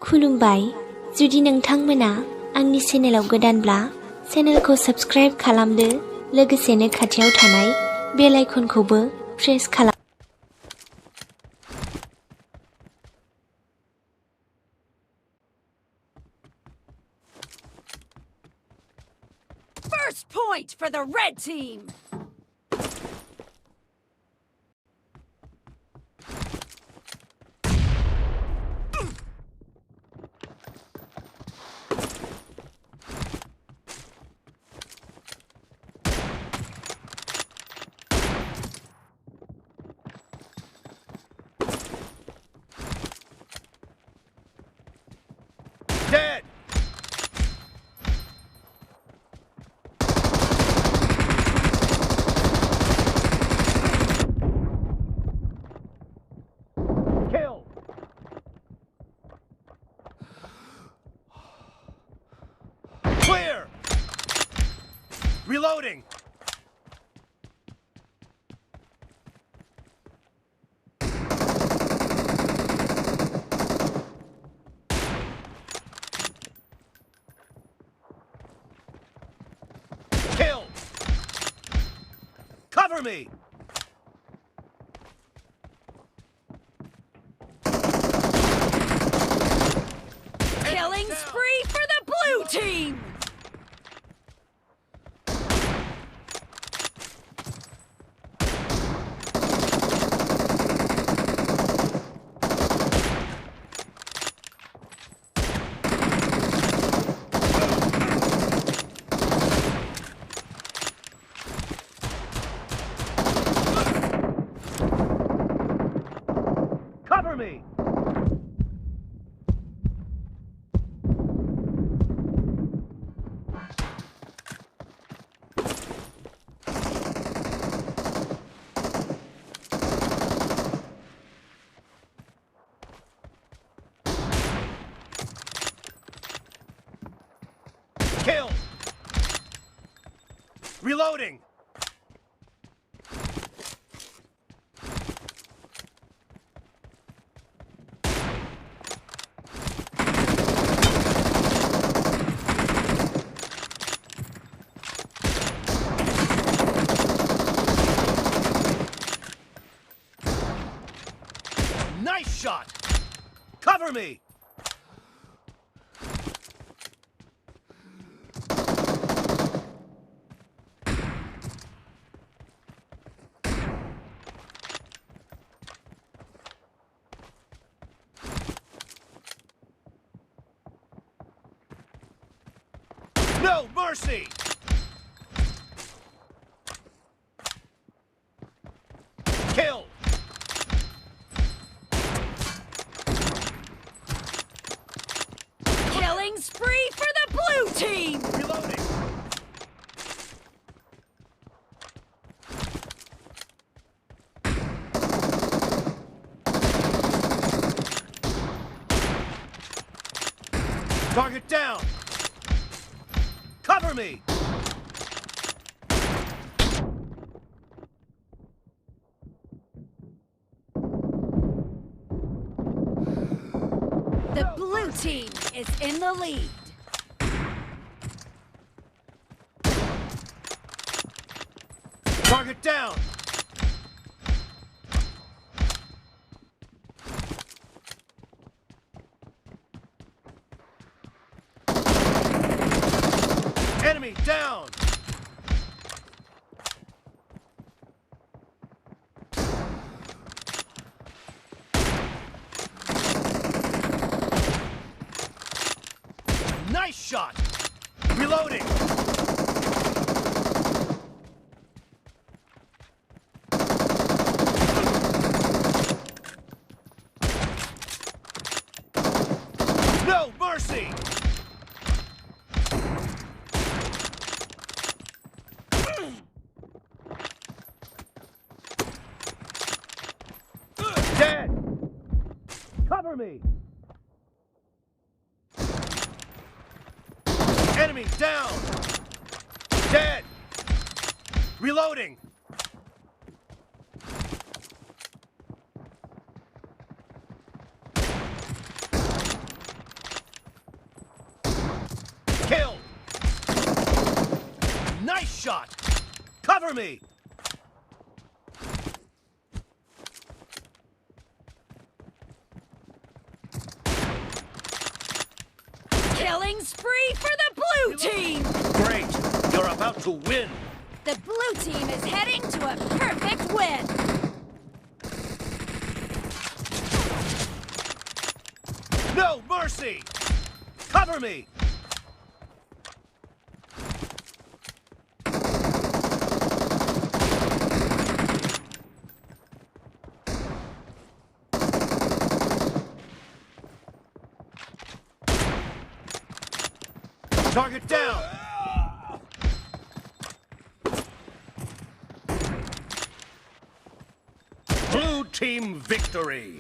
खुलुमबाय जुदि नोंथांमोना आंनि चेनेलाव गोदानब्ला चेनेलखौ साबस्क्राइब खालामदो लोगोसेनो खाथियाव थानाय बेल आइकनखौबो प्रेस खालाम। First point for the red team. Dead! Kill! Clear! Reloading! Kill! Cover me! Killing spree for the blue team. Cover me! Kill! Reloading! Nice shot! Cover me! No mercy! Kill! Killing spree for the blue team. Reloading! Target down! Cover me! The blue team is in the lead. Target down! Enemy down! Nice shot! Reloading! No mercy! Dead! Cover me! Enemy down! Dead! Reloading! Kill! Nice shot! Cover me! Killing spree for the blue team! Great! You're about to win! The blue team is heading to a perfect win! No mercy! Cover me! Target down! Blue team victory!